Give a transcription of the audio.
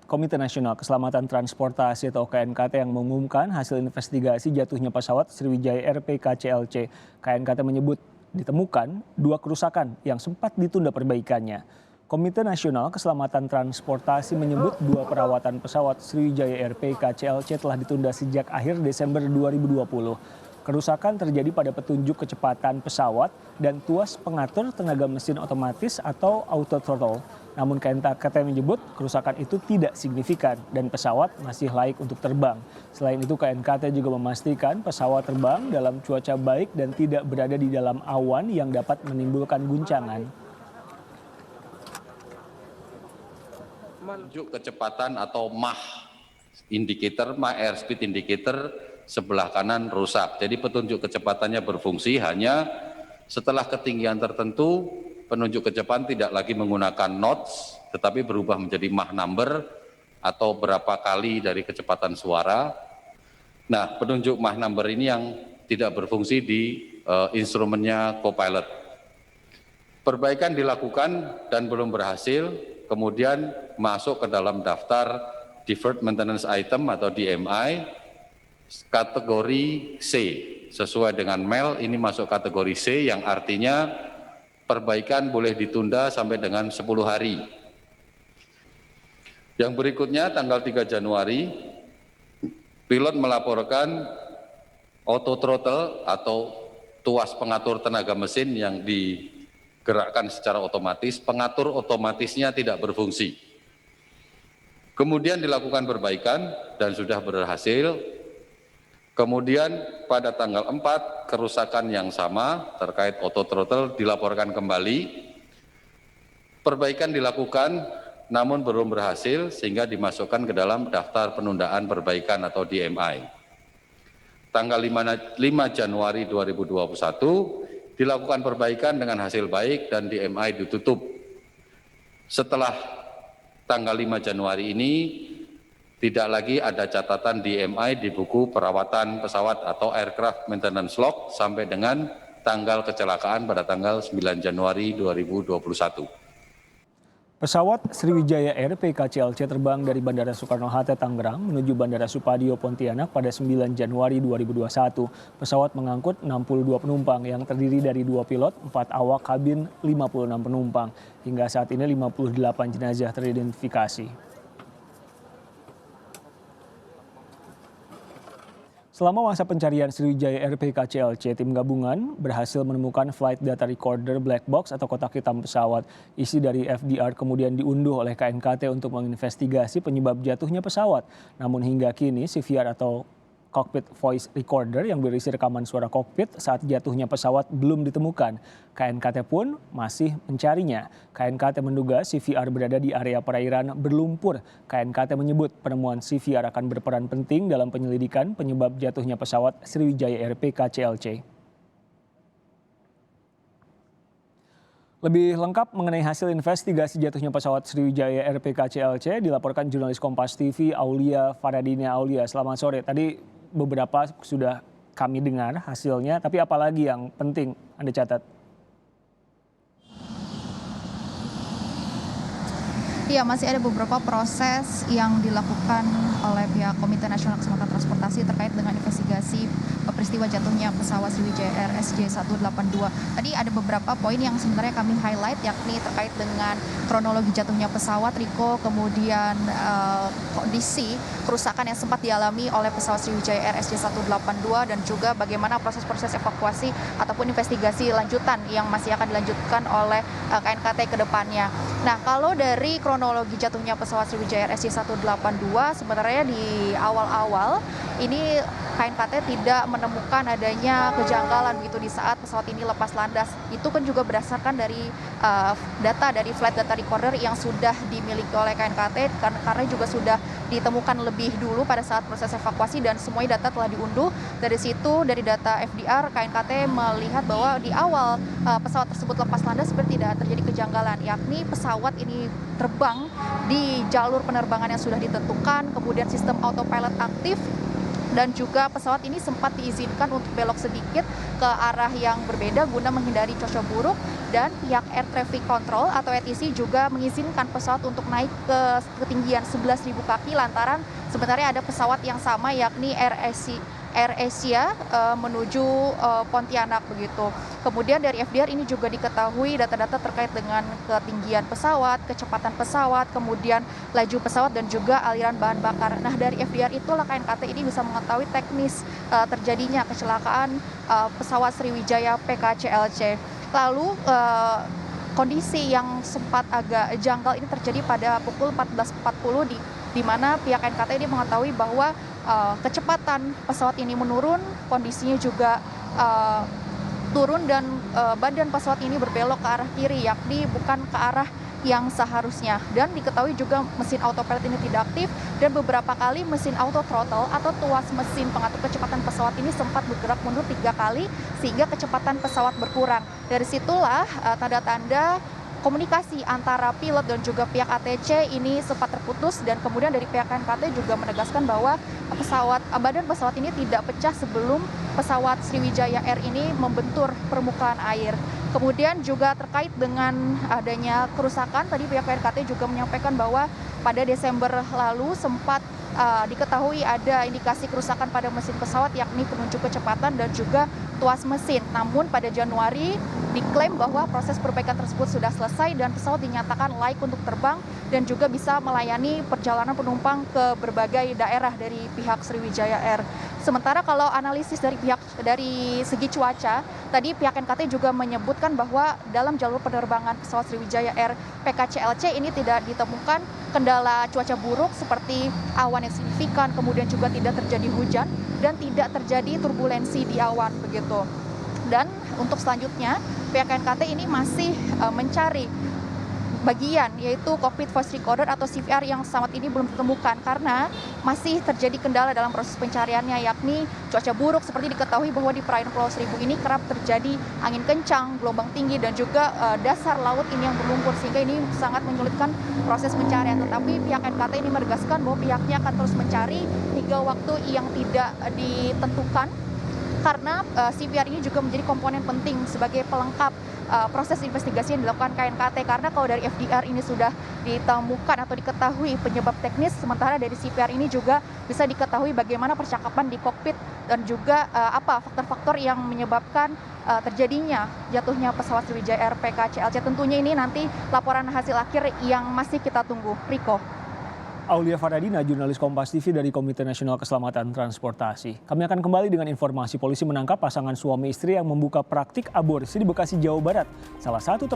Komite Nasional Keselamatan Transportasi atau KNKT yang mengumumkan hasil investigasi jatuhnya pesawat Sriwijaya Air PKCLC. KNKT menyebut ditemukan 2 kerusakan yang sempat ditunda perbaikannya. Komite Nasional Keselamatan Transportasi menyebut 2 perawatan pesawat Sriwijaya Air PKCLC telah ditunda sejak akhir Desember 2020. Kerusakan terjadi pada petunjuk kecepatan pesawat dan tuas pengatur tenaga mesin otomatis atau auto throttle. Namun KNKT menyebut kerusakan itu tidak signifikan dan pesawat masih layak untuk terbang. Selain itu KNKT juga memastikan pesawat terbang dalam cuaca baik dan tidak berada di dalam awan yang dapat menimbulkan guncangan. Petunjuk kecepatan atau Mach indicator, Mach airspeed indicator sebelah kanan rusak. Jadi petunjuk kecepatannya berfungsi hanya setelah ketinggian tertentu penunjuk kecepatan tidak lagi menggunakan knots tetapi berubah menjadi Mach number atau berapa kali dari kecepatan suara. Nah, penunjuk Mach number ini yang tidak berfungsi di instrumennya co-pilot. Perbaikan dilakukan dan belum berhasil, kemudian masuk ke dalam daftar Deferred Maintenance Item atau DMI kategori C. Sesuai dengan MEL ini masuk kategori C yang artinya perbaikan boleh ditunda sampai dengan 10 hari. Yang berikutnya tanggal 3 Januari, pilot melaporkan auto throttle atau tuas pengatur tenaga mesin yang digerakkan secara otomatis, pengatur otomatisnya tidak berfungsi. Kemudian dilakukan perbaikan dan sudah berhasil. Kemudian pada tanggal 4 kerusakan yang sama terkait auto throttle dilaporkan kembali. Perbaikan dilakukan namun belum berhasil sehingga dimasukkan ke dalam daftar penundaan perbaikan atau DMI. Tanggal 5 Januari 2021 dilakukan perbaikan dengan hasil baik dan DMI ditutup. Setelah tanggal 5 Januari ini tidak lagi ada catatan DMI di buku perawatan pesawat atau aircraft maintenance log sampai dengan tanggal kecelakaan pada tanggal 9 Januari 2021. Pesawat Sriwijaya Air PKCLC terbang dari Bandara Soekarno-Hatta Tangerang menuju Bandara Supadio Pontianak pada 9 Januari 2021. Pesawat mengangkut 62 penumpang yang terdiri dari 2 pilot, 4 awak kabin, 56 penumpang. Hingga saat ini 58 jenazah teridentifikasi. Selama masa pencarian Sriwijaya Air PKCLC, tim gabungan berhasil menemukan flight data recorder black box atau kotak hitam pesawat. Isi dari FDR kemudian diunduh oleh KNKT untuk menginvestigasi penyebab jatuhnya pesawat. Namun hingga kini CVR atau cockpit voice recorder yang berisi rekaman suara kokpit saat jatuhnya pesawat belum ditemukan. KNKT pun masih mencarinya. KNKT menduga CVR berada di area perairan berlumpur. KNKT menyebut penemuan CVR akan berperan penting dalam penyelidikan penyebab jatuhnya pesawat Sriwijaya Air PKCLC. Lebih lengkap mengenai hasil investigasi jatuhnya pesawat Sriwijaya Air PKCLC dilaporkan jurnalis Kompas TV Aulia Faradina. Aulia, selamat sore. Tadi beberapa sudah kami dengar hasilnya, tapi apalagi yang penting Anda catat? Iya, masih ada beberapa proses yang dilakukan oleh pihak Komite Nasional Keselamatan Transportasi terkait dengan investigasi peristiwa jatuhnya pesawat Sriwijaya Air SJ182. Tadi ada beberapa poin yang sebenarnya kami highlight, yakni terkait dengan kronologi jatuhnya pesawat, Riko, kemudian kondisi kerusakan yang sempat dialami oleh pesawat Sriwijaya Air SJ182 dan juga bagaimana proses-proses evakuasi ataupun investigasi lanjutan yang masih akan dilanjutkan oleh KNKT ke depannya. Nah, kalau dari kronologi jatuhnya pesawat Sriwijaya Air SJ182 sebenarnya di awal-awal ini KNKT tidak menemukan adanya kejanggalan begitu di saat pesawat ini lepas landas. Itu kan juga berdasarkan dari data dari flight data recorder yang sudah dimiliki oleh KNKT karena juga sudah ditemukan lebih dulu pada saat proses evakuasi dan semuanya data telah diunduh. Dari situ dari data FDR KNKT melihat bahwa di awal pesawat tersebut lepas landas seperti tidak terjadi kejanggalan, yakni pesawat ini terbang di jalur penerbangan yang sudah ditentukan, kemudian sistem autopilot aktif dan juga pesawat ini sempat diizinkan untuk belok sedikit ke arah yang berbeda guna menghindari cuaca buruk, dan pihak Air Traffic Control atau ATC juga mengizinkan pesawat untuk naik ke ketinggian 11.000 kaki lantaran sebenarnya ada pesawat yang sama yakni Air Asia menuju Pontianak begitu. Kemudian dari FDR ini juga diketahui data-data terkait dengan ketinggian pesawat, kecepatan pesawat, kemudian laju pesawat dan juga aliran bahan bakar. Nah, dari FDR itulah KNKT ini bisa mengetahui teknis terjadinya kecelakaan pesawat Sriwijaya PKCLC. Lalu kondisi yang sempat agak janggal ini terjadi pada pukul 14.40 di mana pihak KNKT ini mengetahui bahwa kecepatan pesawat ini menurun, kondisinya juga turun dan badan pesawat ini berbelok ke arah kiri, yakni bukan ke arah yang seharusnya. Dan diketahui juga mesin autopilot ini tidak aktif dan beberapa kali mesin auto throttle atau tuas mesin pengatur kecepatan pesawat ini sempat bergerak mundur 3 kali sehingga kecepatan pesawat berkurang. Dari situlah tanda-tanda komunikasi antara pilot dan juga pihak ATC ini sempat terputus, dan kemudian dari pihak KNKT juga menegaskan bahwa badan pesawat ini tidak pecah sebelum pesawat Sriwijaya Air ini membentur permukaan air. Kemudian juga terkait dengan adanya kerusakan, tadi pihak KNKT juga menyampaikan bahwa pada Desember lalu sempat diketahui ada indikasi kerusakan pada mesin pesawat yakni penunjuk kecepatan dan juga tuas mesin. Namun pada Januari diklaim bahwa proses perbaikan tersebut sudah selesai dan pesawat dinyatakan layak untuk terbang dan juga bisa melayani perjalanan penumpang ke berbagai daerah dari pihak Sriwijaya Air. Sementara kalau analisis dari segi cuaca, tadi pihak KNKT juga menyebutkan bahwa dalam jalur penerbangan pesawat Sriwijaya Air PKCLC ini tidak ditemukan kendala cuaca buruk seperti awan yang signifikan, kemudian juga tidak terjadi hujan dan tidak terjadi turbulensi di awan begitu. Dan untuk selanjutnya pihak KNKT ini masih mencari bagian yaitu cockpit voice recorder atau CVR yang saat ini belum ditemukan karena masih terjadi kendala dalam proses pencariannya, yakni cuaca buruk. Seperti diketahui bahwa di perairan Pulau Seribu ini kerap terjadi angin kencang, gelombang tinggi dan juga dasar laut ini yang berlumpur sehingga ini sangat menyulitkan proses pencarian. Tetapi pihak KNKT ini menegaskan bahwa pihaknya akan terus mencari hingga waktu yang tidak ditentukan karena CVR ini juga menjadi komponen penting sebagai pelengkap proses investigasi yang dilakukan KNKT, karena kalau dari FDR ini sudah ditemukan atau diketahui penyebab teknis, sementara dari CVR ini juga bisa diketahui bagaimana percakapan di kokpit dan juga apa faktor-faktor yang menyebabkan terjadinya jatuhnya pesawat Sriwijaya Air PKCLC. Tentunya ini nanti laporan hasil akhir yang masih kita tunggu. Riko. Aulia Faradina, jurnalis Kompas TV dari Komite Nasional Keselamatan Transportasi. Kami akan kembali dengan informasi polisi menangkap pasangan suami istri yang membuka praktik aborsi di Bekasi, Jawa Barat. Salah satu